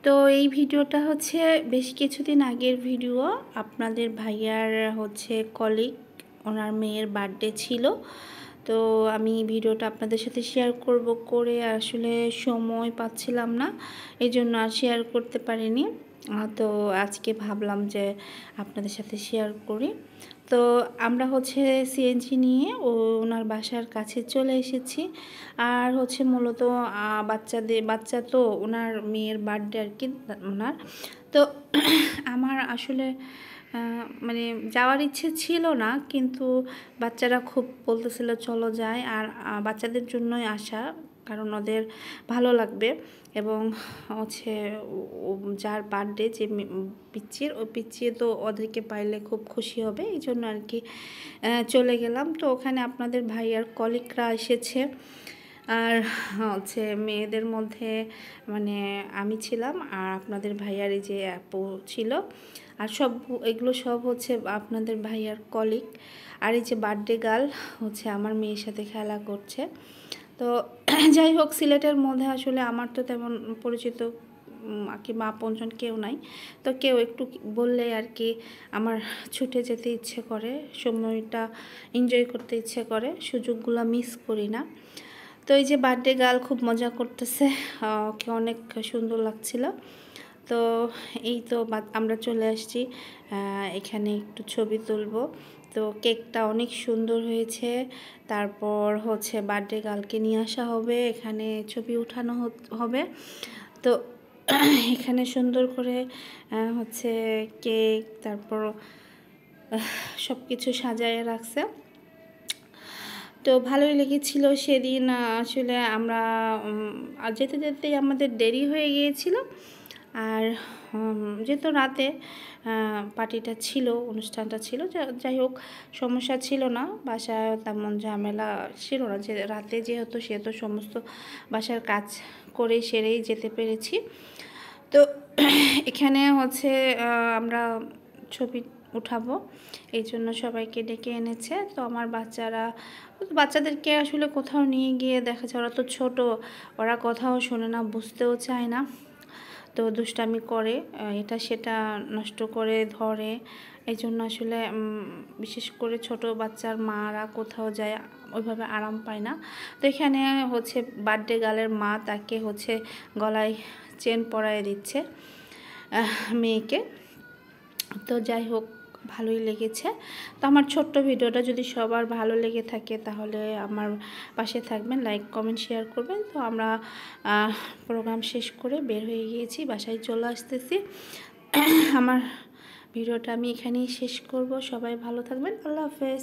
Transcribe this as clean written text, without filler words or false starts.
তো এই ভিডিওটা হচ্ছে বেশ কিছুদিন আগের ভিডিও। আপনাদের ভাইয়ার হচ্ছে কলিগ, ওনার মেয়ের বার্থডে ছিল। তো আমি ভিডিওটা আপনাদের সাথে শেয়ার করব করে আসলে সময় পাচ্ছিলাম না, এই জন্য আর শেয়ার করতে পারিনি। তো আজকে ভাবলাম যে আপনাদের সাথে শেয়ার করি। তো আমরা হচ্ছে সিএনজি নিয়ে ওনার বাসার কাছে চলে এসেছি। আর হচ্ছে মূলত বাচ্চা তো ওনার মেয়ের বার্থডে আর কি ওনার। তো আমার আসলে মানে যাওয়ার ইচ্ছে ছিল না, কিন্তু বাচ্চারা খুব বলতেছিল চলো যাই। আর বাচ্চাদের জন্যই আসা, কারণ ওদের ভালো লাগবে। এবং হচ্ছে যার বার্থডে, যে পিচ্চির, ওই পিচ্চি তো ওদেরকে পাইলে খুব খুশি হবে, এই জন্য আর কি চলে গেলাম। তো ওখানে আপনাদের ভাইয়ার কলিগরা এসেছে। আর হচ্ছে মেয়েদের মধ্যে মানে আমি ছিলাম, আর আপনাদের ভাইয়ার এই যে আপু ছিল। আর এগুলো সব হচ্ছে আপনাদের ভাইয়ার কলিগ। আর এই যে বার্থডে গার্ল হচ্ছে আমার মেয়ের সাথে খেলা করছে। তো যাই হোক, সিলেটের মধ্যে আসলে আমার তো তেমন পরিচিত কিংবা আপনজন কেউ নাই। তো কেউ একটু বললে আর কি আমার ছুটে যেতে ইচ্ছে করে, সময়টা এনজয় করতে ইচ্ছে করে, সুযোগগুলো মিস করি না। তো এই যে বার্থডে গার্ল খুব মজা করতেছে, ওকে অনেক সুন্দর লাগছিল। তো এই তো আমরা চলে আসছি, এখানে একটু ছবি তুলব। তো কেকটা অনেক সুন্দর হয়েছে। তারপর হচ্ছে বার্থডে গার্লকে নিয়ে আসা হবে, এখানে ছবি উঠানো হবে। তো এখানে সুন্দর করে হচ্ছে কেক, তারপর সব কিছু সাজায় রাখছে। তো ভালোই লেগেছিল সেদিন। আসলে আমরা যেতে যেতেই আমাদের দেরি হয়ে গিয়েছিল। আর যেহেতু রাতে পার্টিটা ছিল, অনুষ্ঠানটা ছিল, যাই হোক সমস্যা ছিল না, বাসায় তেমন ঝামেলা ছিল না। যে রাতে যেহেতু সেহেতু সমস্ত বাসার কাজ করে সেরেই যেতে পেরেছি। তো এখানে হচ্ছে আমরা ছবি উঠাবো, এই জন্য সবাইকে ডেকে এনেছে। তো আমার বাচ্চাদেরকে আসলে কোথাও নিয়ে গিয়ে দেখা যায় ওরা তো ছোট, ওরা কথাও শোনে না, বুঝতেও চায় না। তো দুষ্টামি করে, এটা সেটা নষ্ট করে ধরে। এই জন্য আসলে বিশেষ করে ছোট বাচ্চার মারা কোথাও যায় ওইভাবে আরাম পায় না। তো এখানে হচ্ছে বার্থডে গার্লের মা তাকে হচ্ছে গলায় চেন পরায় দিচ্ছে মেয়েকে। তো যাই হোক, ভালোই লেগেছে। তো আমার ছোট্ট ভিডিওটা যদি সবার ভালো লেগে থাকে তাহলে আমার পাশে থাকবেন, লাইক কমেন্ট শেয়ার করবেন। তো আমরা প্রোগ্রাম শেষ করে বের হয়ে গিয়েছি, বাসায় চলে আসতেছি। আমার ভিডিওটা আমি এখানেই শেষ করব। সবাই ভালো থাকবেন, আল্লাহ হাফেজ।